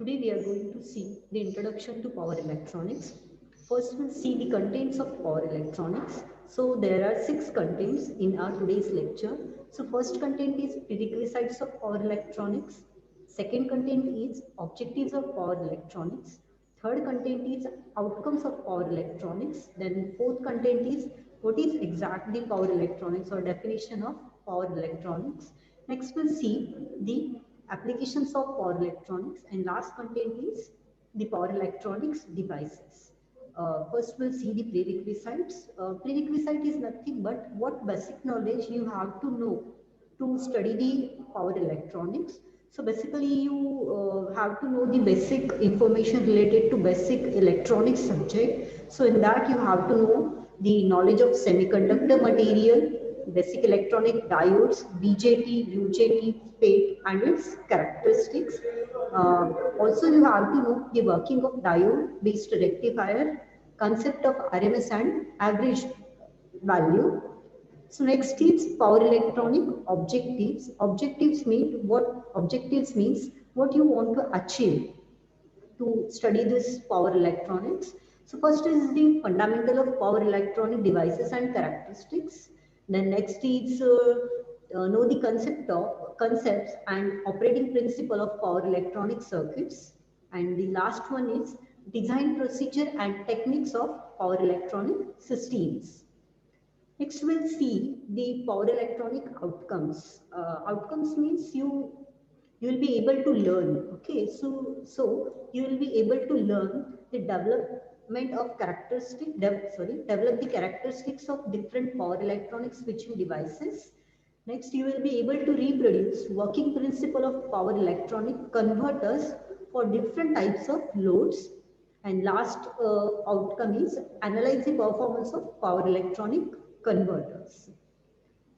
Today we are going to see the introduction to power electronics. First we'll see the contents of power electronics. So there are 6 contents in our today's lecture. So first content is prerequisites of power electronics. Second content is objectives of power electronics. Third content is outcomes of power electronics. Then fourth content is what is exactly power electronics or definition of power electronics. Next we'll see the applications of power electronics, and last content is the power electronics devices. First we'll see the prerequisites. Prerequisite is nothing but what basic knowledge you have to know to study the power electronics. So basically you have to know the basic information related to basic electronics subject. So in that you have to know the knowledge of semiconductor material, basic electronic diodes, BJT, UJT, FET and its characteristics. Also you have to know the working of diode based rectifier, concept of RMS and average value. So next is power electronic objectives. Objectives means what you want to achieve to study this power electronics. So first is the fundamental of power electronic devices and characteristics. Then next is know the concepts and operating principle of power electronic circuits. And the last one is design procedure and techniques of power electronic systems. Next, we'll see the power electronic outcomes. Outcomes means you will be able to learn. Okay, so you will be able to learn the development of develop the characteristics of different power electronic switching devices. Next, you will be able to reproduce working principle of power electronic converters for different types of loads. And last outcome is analyze the performance of power electronic converters.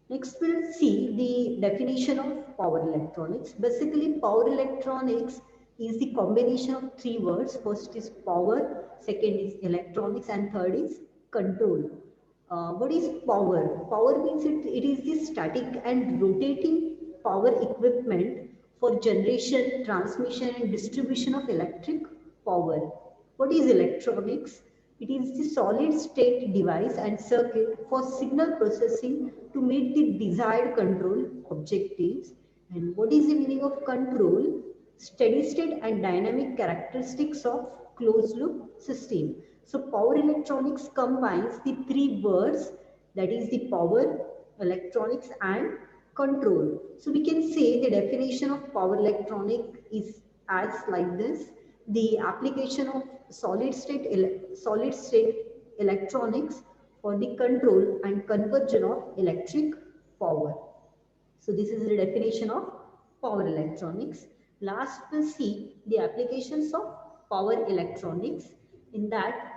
Next, we'll see the definition of power electronics. Basically, power electronics is the combination of 3 words. First is power, second is electronics, and third is control. What is power? Power means it is the static and rotating power equipment for generation, transmission, and distribution of electric power. What is electronics? It is the solid state device and circuit for signal processing to meet the desired control objectives. And what is the meaning of control? Steady state and dynamic characteristics of closed loop system. So power electronics combines the 3 words, that is the power, electronics and control. So we can say the definition of power electronic is as like this: the application of solid state electronics for the control and conversion of electric power. So this is the definition of power electronics. Last we'll see the applications of power electronics. In that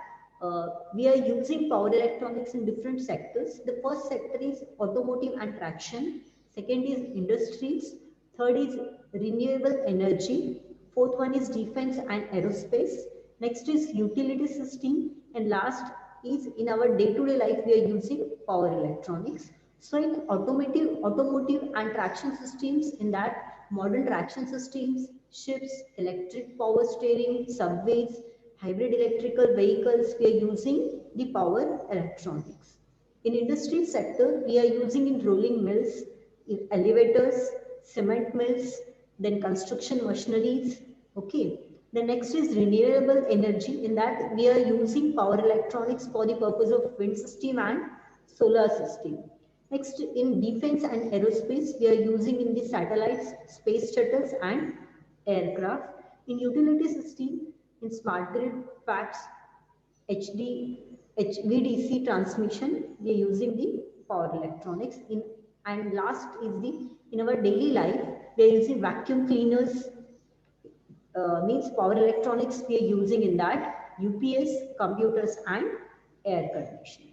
we are using power electronics in different sectors. The first sector is automotive and traction. Second is industries. Third is renewable energy. Fourth one is defense and aerospace. Next is utility system. And last is in our day-to-day life we are using power electronics. So in automotive and traction systems, in that modern traction systems, ships, electric power steering, subways, hybrid electrical vehicles, we are using the power electronics. In industry sector, we are using in rolling mills, in elevators, cement mills, then construction machineries. Okay. The next is renewable energy. In that we are using power electronics for the purpose of wind system and solar system. Next, in defense and aerospace, we are using in the satellites, space shuttles and aircraft. In utility system, in smart grid, FACTS, HVDC transmission, we are using the power electronics. And last is in our daily life, we are using vacuum cleaners, means power electronics we are using in that UPS, computers and air conditioning.